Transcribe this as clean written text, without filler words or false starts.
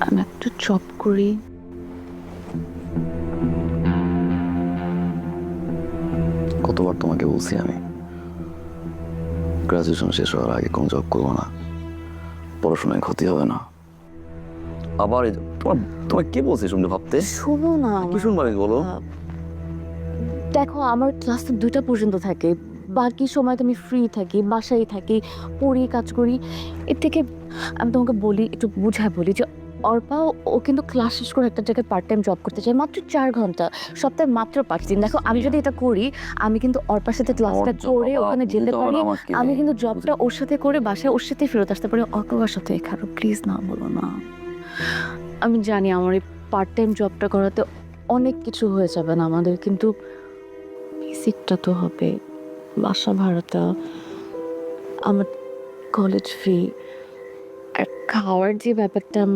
আমি একটু জব করি। কতবার তোমাকে বলছি আমি গ্রাজুয়েশন শেষ হওয়ার আগে কোনো জব করবো না, পড়াশোনায় ক্ষতি হবে না। আবার তোমার তোমার কে বলছে শুনতে ভাবতে? শোনো না কি শুনবো আমি, বলো। দেখো আমার ক্লাস তো 2টা পর্যন্ত থাকে, বাকি সময় তো আমি ফ্রি থাকি, বাসায় থাকি, পড়ি, কাজ করি। এর থেকে আমি তোমাকে বলি, একটু বুঝায় বলি যে অর্পা ও কিন্তু ক্লাস শেষ করে একটা জায়গায় পার্ট টাইম জব করতে চায়, মাত্র 4 ঘন্টা, সপ্তাহে মাত্র 5 দিন। দেখো আমি যদি এটা করি, আমি কিন্তু অর্পার সাথে ক্লাসটা করে ওখানে যেতে পারি, আমি কিন্তু জবটা ওর সাথে করে বাসায় ওর সাথে ফেরত আসতে পারি। অর্পার সাথে খারাপ, প্লিজ না বলো না। আমি জানি আমার এই পার্ট টাইম জবটা করাতে অনেক কিছু হয়ে যাবে না আমাদের, কিন্তু বেসিকটা তো হবে, বাসা ভাড়াটা, আমার কলেজ ফি, আর খাওয়ার যে ব্যাপারটা আমরা